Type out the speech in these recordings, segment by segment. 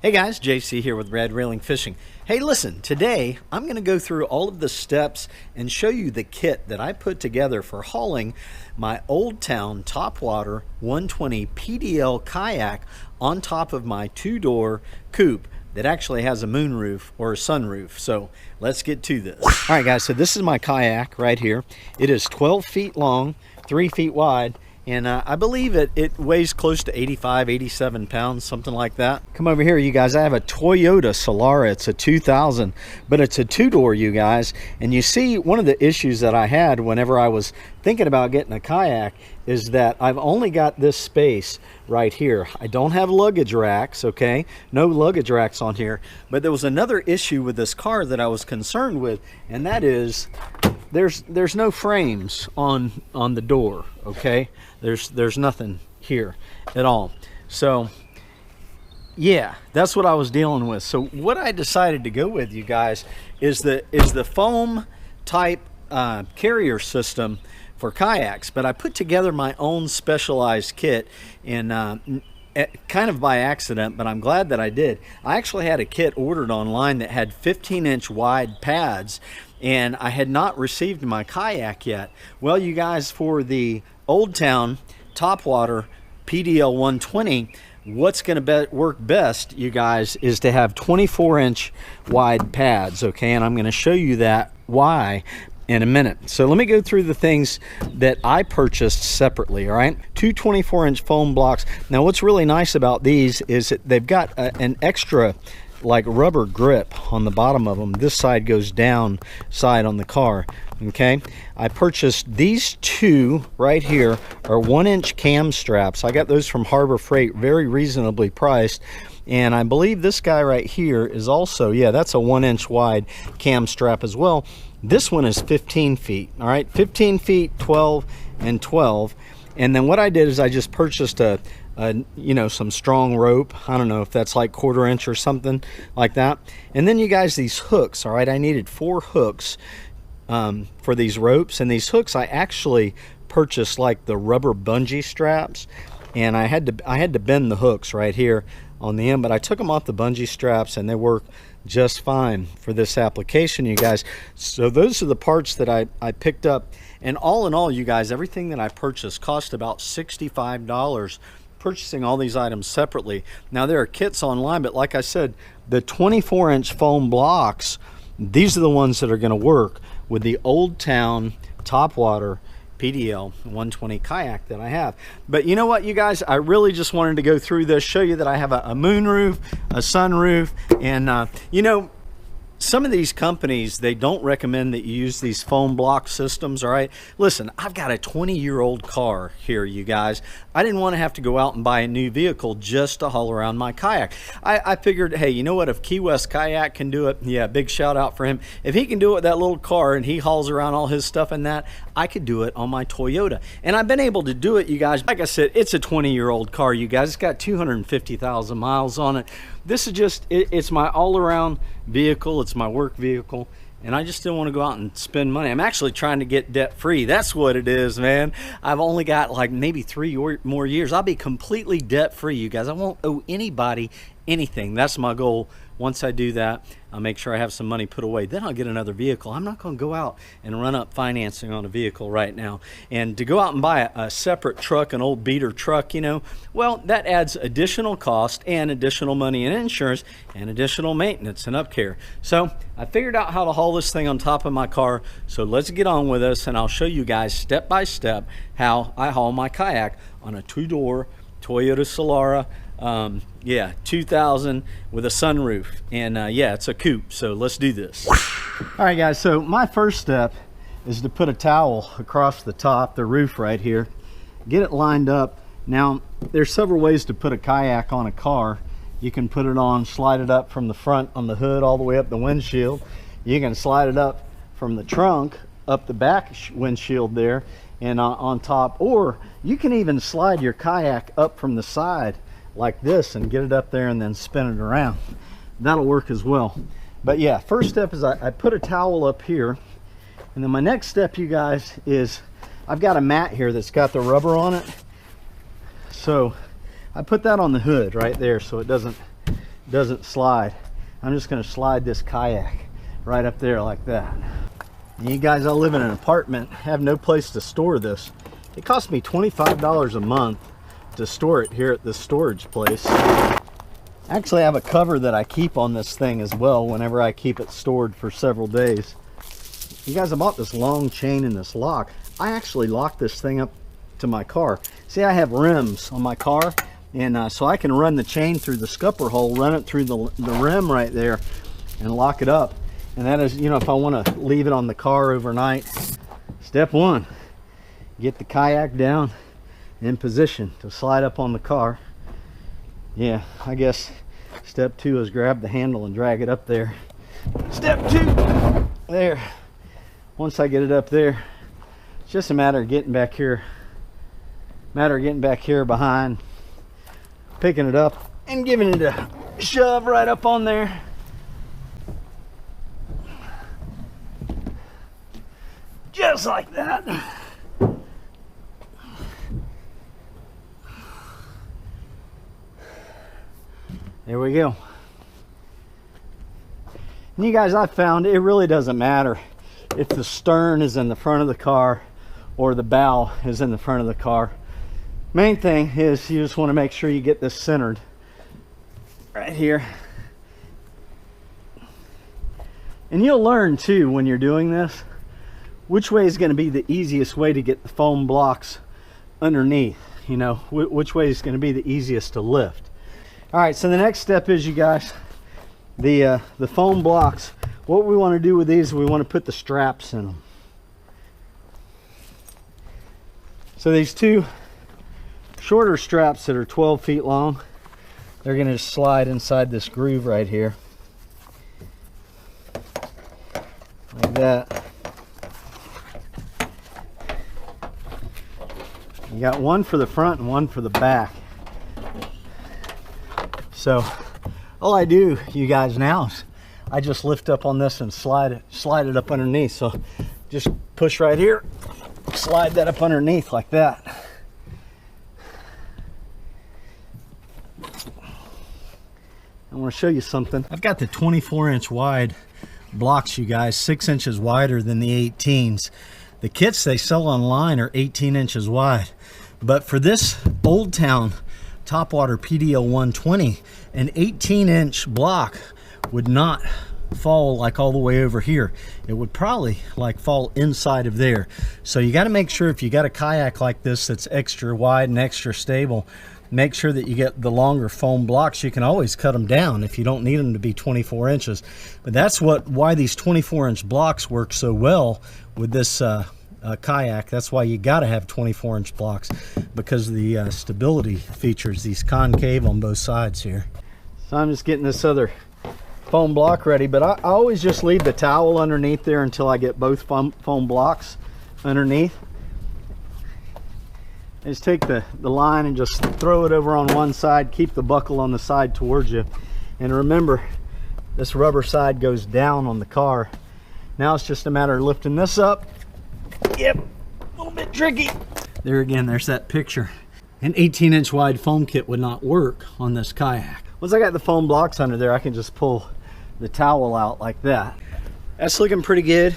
Hey guys, JC here with Red Railing Fishing. Hey listen, today I'm going to go through all of the steps and show you the kit that I put together for hauling my Old Town Topwater 120 PDL kayak on top of my two-door coupe that actually has a moonroof or a sunroof. So let's get to this. All right guys, so this is my kayak right here. It is 12 feet long, 3 feet wide, and I believe it weighs close to 85, 87 pounds, something like that. Come over here, you guys. I have a Toyota Solar. It's a 2000, but it's a two-door, you guys. And you see, one of the issues that I had whenever I was thinking about getting a kayak is that I've only got this space right here. I don't have luggage racks, okay? No luggage racks on here. But there was another issue with this car that I was concerned with, and that is there's no frames on the door, okay? There's nothing here at all. So yeah, that's what I was dealing with. So what I decided to go with, you guys, is the foam type carrier system for kayaks. But I put together my own specialized kit, and kind of by accident, but I'm glad that I did. I actually had a kit ordered online that had 15-inch wide pads, and I had not received my kayak yet. Well, you guys, for the Old Town Topwater PDL 120, what's going to work best, you guys, is to have 24-inch wide pads, okay? And I'm going to show you that why in a minute. So let me go through the things that I purchased separately. All right, two 24-inch foam blocks. Now what's really nice about these is that they've got an extra like rubber grip on the bottom of them. This side goes down side on the car, okay? I purchased these two right here are 1-inch cam straps. I got those from Harbor Freight, very reasonably priced. And I believe this guy right here is also, yeah, that's a 1-inch wide cam strap as well. This one is 15 feet, all right? 15 feet, 12 and 12. And then what I did is I just purchased you know, some strong rope. I don't know if that's like 1/4 inch or something like that. And then you guys, these hooks, all right? I needed 4 hooks for these ropes. And these hooks, I actually purchased like the rubber bungee straps. And I had to bend the hooks right here on the end, but I took them off the bungee straps and they work just fine for this application, you guys. So those are the parts that I picked up, and all in all, you guys, everything that I purchased cost about $65, purchasing all these items separately. Now there are kits online, but like I said, the 24-inch foam blocks, these are the ones that are going to work with the Old Town Topwater PDL 120 kayak that I have. But you know what, you guys, I really just wanted to go through this, show you that I have a moonroof, a sunroof, and you know, some of these companies, they don't recommend that you use these foam block systems, all right? Listen, I've got a 20-year-old car here, you guys. I didn't want to have to go out and buy a new vehicle just to haul around my kayak. I figured, hey, you know what? If Key West Kayak can do it, yeah, big shout out for him. If he can do it with that little car and he hauls around all his stuff in that, I could do it on my Toyota. And I've been able to do it, you guys. Like I said, it's a 20-year-old car, you guys. It's got 250,000 miles on it. This is just, it's my all-around vehicle. It's my work vehicle. And I just didn't want to go out and spend money. I'm actually trying to get debt-free. That's what it is, man. I've only got like maybe 3 more years. I'll be completely debt-free, you guys. I won't owe anybody anything. That's my goal. Once I do that, I'll make sure I have some money put away. Then I'll get another vehicle. I'm not going to go out and run up financing on a vehicle right now. And to go out and buy a separate truck, an old beater truck, you know, well, that adds additional cost and additional money in insurance and additional maintenance and upcare. So I figured out how to haul this thing on top of my car. So let's get on with this, and I'll show you guys step by step how I haul my kayak on a two-door Toyota Solar. Yeah, 2000 with a sunroof, and yeah, it's a coupe. So let's do this. All right guys, so my first step is to put a towel across the top, the roof right here, get it lined up. Now there's several ways to put a kayak on a car. You can put it on, slide it up from the front on the hood all the way up the windshield. You can slide it up from the trunk up the back windshield there and on top, or you can even slide your kayak up from the side like this and get it up there and then spin it around. That'll work as well. But yeah, first step is I put a towel up here, and then my next step, you guys, is I've got a mat here that's got the rubber on it. So I put that on the hood right there so it doesn't doesn't slide. I'm just going to slide this kayak right up there like that. And you guys, I live in an apartment, have no place to store this. It cost me $25 a month to store it here at this storage place. Actually, I have a cover that I keep on this thing as well whenever I keep it stored for several days. You guys, I bought this long chain and this lock. I actually locked this thing up to my car. See, I have rims on my car, and so I can run the chain through the scupper hole, run it through the rim right there, and lock it up. And that is, you know, if I want to leave it on the car overnight. Step one, get the kayak down in position to slide up on the car. Yeah, I guess step two is grab the handle and drag it up there. Step two, there. Once I get it up there, it's just a matter of getting back here. Behind, picking it up and giving it a shove right up on there. Just like that. There we go. And you guys, I've found it really doesn't matter if the stern is in the front of the car or the bow is in the front of the car. Main thing is you just want to make sure you get this centered right here. And you'll learn too when you're doing this which way is going to be the easiest way to get the foam blocks underneath. You know, which way is going to be the easiest to lift. All right, so the next step is, you guys, the foam blocks. What we want to do with these, we want to put the straps in them. So these two shorter straps that are 12 feet long, they're going to just slide inside this groove right here. Like that. You got one for the front and one for the back. So all I do, you guys, now is I just lift up on this and slide it up underneath. So just push right here, slide that up underneath like that. I want to show you something. I've got the 24-inch wide blocks, you guys, 6 inches wider than the 18s. The kits they sell online are 18 inches wide. But for this Old Town Topwater PDL 120, an 18-inch block would not fall like all the way over here. It would probably like fall inside of there. So you got to make sure, if you got a kayak like this that's extra wide and extra stable, make sure that you get the longer foam blocks. You can always cut them down if you don't need them to be 24 inches. But that's why these 24-inch blocks work so well with this kayak. That's why you got to have 24-inch blocks, because of the stability features, these concave on both sides here. So I'm just getting this other foam block ready, but I always just leave the towel underneath there until I get both foam blocks underneath. Just take the line and just throw it over on one side, keep the buckle on the side towards you. And remember, this rubber side goes down on the car. Now it's just a matter of lifting this up. Yep, a little bit tricky. There again, there's that picture. An 18-inch wide foam kit would not work on this kayak. Once I got the foam blocks under there, I can just pull the towel out like that. That's looking pretty good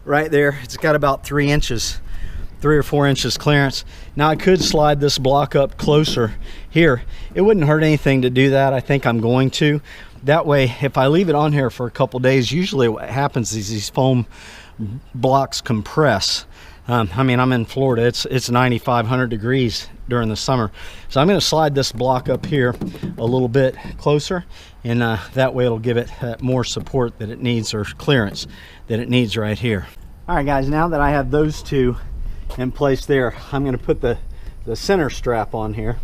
right there. It's got about 3 or 4 inches clearance. Now I could slide this block up closer here. It wouldn't hurt anything to do that. I think I'm going to. That way, if I leave it on here for a couple days, usually what happens is these foam blocks compress. I mean, I'm in Florida. It's 9,500 degrees during the summer. So I'm going to slide this block up here a little bit closer, and that way it'll give it more support that it needs, or clearance that it needs right here. All right, guys, now that I have those two in place there, I'm going to put the center strap on here.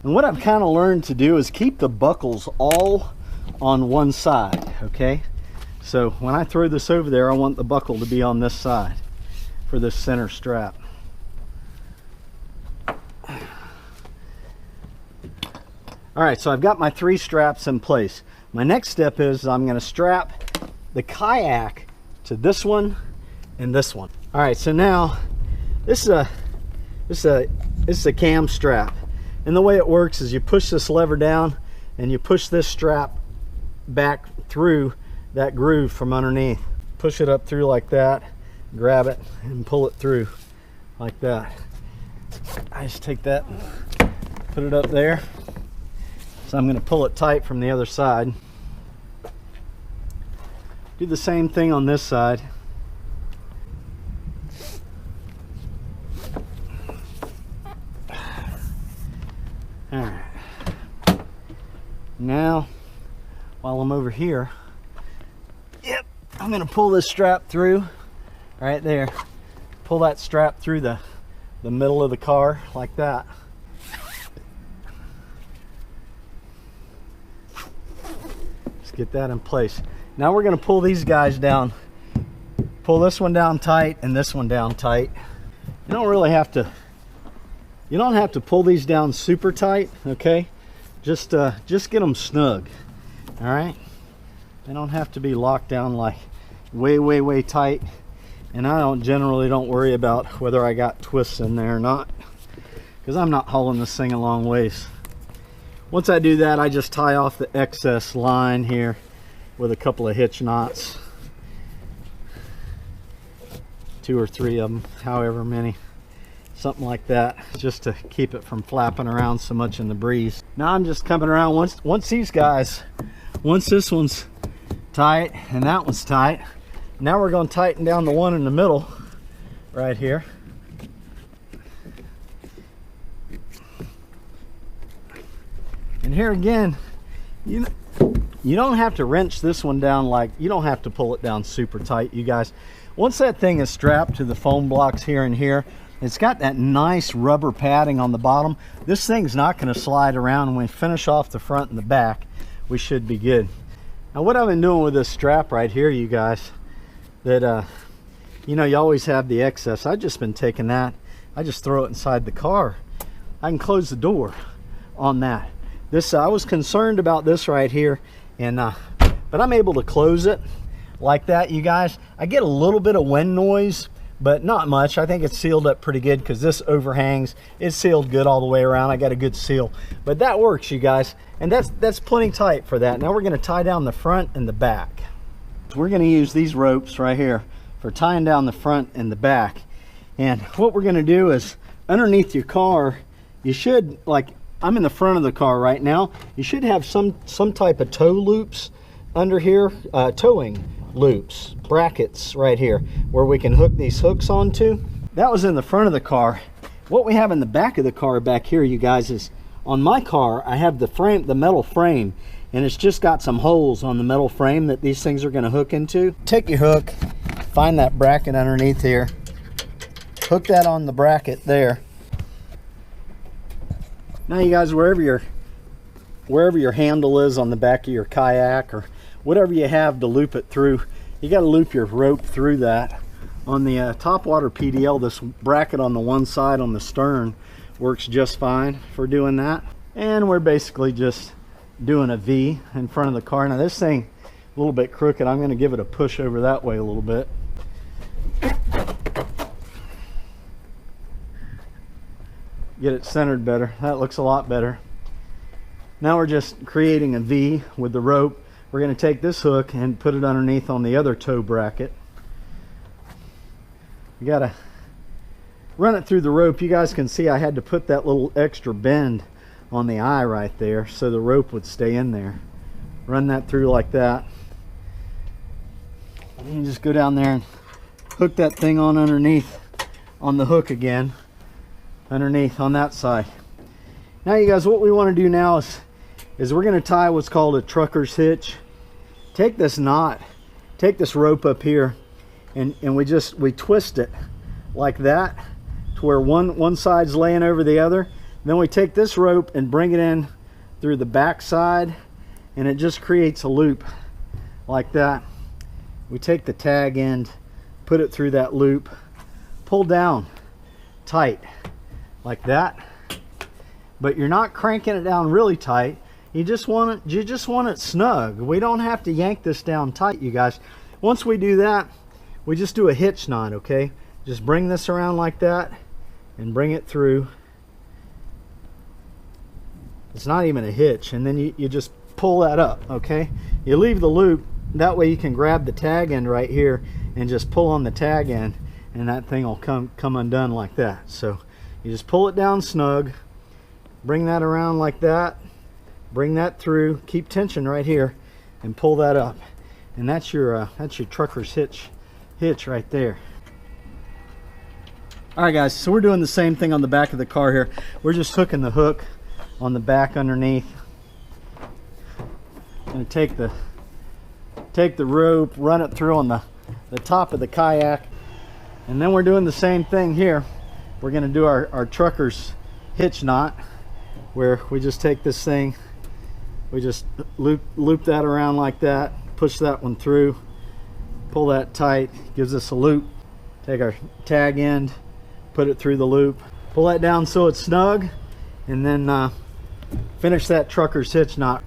And what I've kind of learned to do is keep the buckles all on one side, okay? So when I throw this over there, I want the buckle to be on this side for this center strap. All right, so I've got my 3 straps in place. My next step is I'm going to strap the kayak to this one and this one. All right, so now this is a cam strap, and the way it works is you push this lever down and you push this strap back through that groove from underneath. Push it up through like that, grab it and pull it through like that. I just take that, put it up there. So I'm going to pull it tight from the other side. Do the same thing on this side. All right. Now, while I'm over here, yep, I'm going to pull this strap through right there. Pull that strap through the middle of the car like that. Just get that in place. Now we're going to pull these guys down. Pull this one down tight and this one down tight. You don't really have to, you don't have to pull these down super tight, okay? Just get them snug, all right? They don't have to be locked down like way tight. And I generally don't worry about whether I got twists in there or not, because I'm not hauling this thing a long ways. Once I do that, I just tie off the excess line here with a couple of hitch knots. 2 or 3 of them, however many. Something like that, just to keep it from flapping around so much in the breeze. Now I'm just coming around once these guys, once this one's tight and that one's tight, now we're going to tighten down the one in the middle right here. And here again, you don't have to wrench this one down, like you don't have to pull it down super tight, you guys. Once that thing is strapped to the foam blocks here and here, it's got that nice rubber padding on the bottom. This thing's not going to slide around. When we finish off the front and the back, we should be good. Now what I've been doing with this strap right here, you guys, that you know, you always have the excess. I've just been taking that, I just throw it inside the car. I can close the door on that. This I was concerned about this right here, and but I'm able to close it like that, you guys. I get a little bit of wind noise, but not much. I think it's sealed up pretty good because this overhangs. It's sealed good all the way around. I got a good seal, but that works, you guys, and that's plenty tight for that. Now we're going to tie down the front and the back. We're going to use these ropes right here for tying down the front and the back. And what we're going to do is, underneath your car, you should, like I'm in the front of the car right now, you should have some type of tow loops under here, towing loops, brackets right here where we can hook these hooks onto. That was in the front of the car. What we have in the back of the car back here, you guys, is on my car I have the frame, the metal frame, and it's just got some holes on the metal frame that these things are going to hook into. Take your hook, find that bracket underneath here, hook that on the bracket there. Now you guys, wherever your handle is on the back of your kayak or whatever you have to loop it through, you got to loop your rope through that. On the Topwater PDL, this bracket on the one side on the stern works just fine for doing that. And we're basically just doing a V in front of the car. Now this thing a little bit crooked. I'm going to give it a push over that way a little bit. Get it centered better. That looks a lot better. Now we're just creating a V with the rope. We're going to take this hook and put it underneath on the other tow bracket. You got to run it through the rope. You guys can see I had to put that little extra bend on the eye right there so the rope would stay in there. Run that through like that. And you just go down there and hook that thing on underneath on the hook again, underneath on that side. Now you guys, what we want to do now is we're going to tie what's called a trucker's hitch. Take this knot, take this rope up here, and we twist it like that to where one side's laying over the other. Then we take this rope and bring it in through the back side, and it just creates a loop like that. We take the tag end, put it through that loop, pull down tight like that. But you're not cranking it down really tight. You just want it snug. We don't have to yank this down tight, you guys. Once we do that, we just do a hitch knot, okay? Just bring this around like that and bring it through. It's not even a hitch. And then you just pull that up, okay? You leave the loop, that way you can grab the tag end right here and just pull on the tag end, and that thing will come undone like that. So you just pull it down snug, bring that around like that, bring that through, keep tension right here, and pull that up. And that's your trucker's hitch right there. All right guys, so we're doing the same thing on the back of the car here. We're just hooking the hook on the back underneath. I'm gonna take the rope, run it through on the top of the kayak, and then we're doing the same thing here. We're gonna do our trucker's hitch knot, where we just take this thing, we just loop that around like that, push that one through, pull that tight, gives us a loop. Take our tag end, put it through the loop, pull that down so it's snug, and then finish that trucker's hitch knot.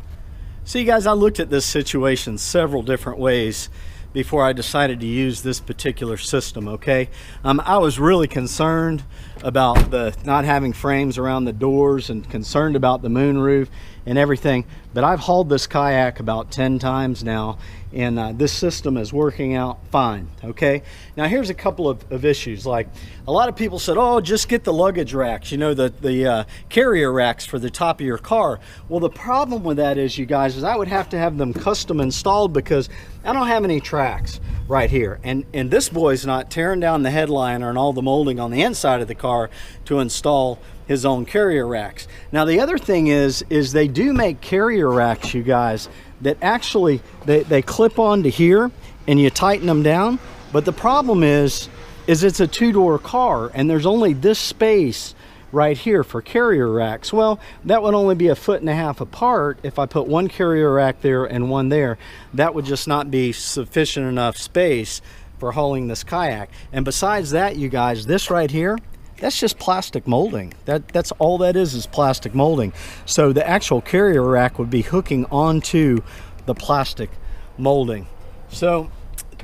See guys, I looked at this situation several different ways before I decided to use this particular system, okay? I was really concerned about the not having frames around the doors and concerned about the moonroof and everything, but I've hauled this kayak about 10 times now, and this system is working out fine, okay? Now here's a couple of issues. Like, a lot of people said, oh, just get the luggage racks, you know, the carrier racks for the top of your car. Well, the problem with that is, you guys, is I would have to have them custom installed because I don't have any tracks right here, and this boy's not tearing down the headliner and all the molding on the inside of the car to install his own carrier racks. Now the other thing is they do make carrier racks, you guys, that actually they clip onto here and you tighten them down, but the problem is it's a two-door car and there's only this space right here for carrier racks. Well, that would only be 1.5 feet apart. If I put one carrier rack there and one there, that would just not be sufficient enough space for hauling this kayak. And besides that, you guys, this right here, that's just plastic molding. That's all that is plastic molding. So the actual carrier rack would be hooking onto the plastic molding. So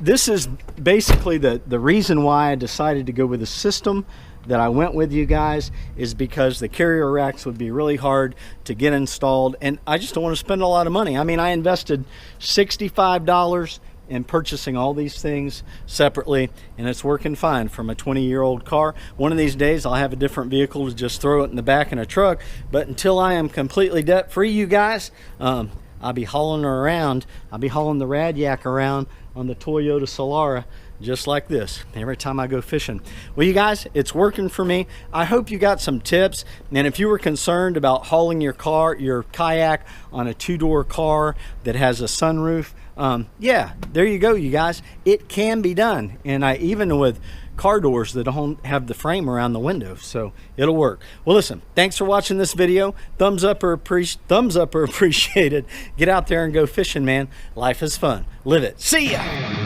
this is basically the reason why I decided to go with the system that I went with, you guys, is because the carrier racks would be really hard to get installed, and I just don't want to spend a lot of money. I mean, I invested $65 in purchasing all these things separately, and it's working fine from a 20-year-old car. One of these days I'll have a different vehicle to just throw it in the back in a truck, but until I am completely debt-free, you guys, I'll be hauling her around. I'll be hauling the rad yak around on the Toyota Solar, just like this, every time I go fishing. Well, you guys, it's working for me. I hope you got some tips, and if you were concerned about hauling your kayak on a two-door car that has a sunroof, yeah, there you go, you guys. It can be done, and even with car doors that don't have the frame around the window, so it'll work. Well, listen, thanks for watching this video. Thumbs up are appreciated. Get out there and go fishing, man. Life is fun. Live it. See ya.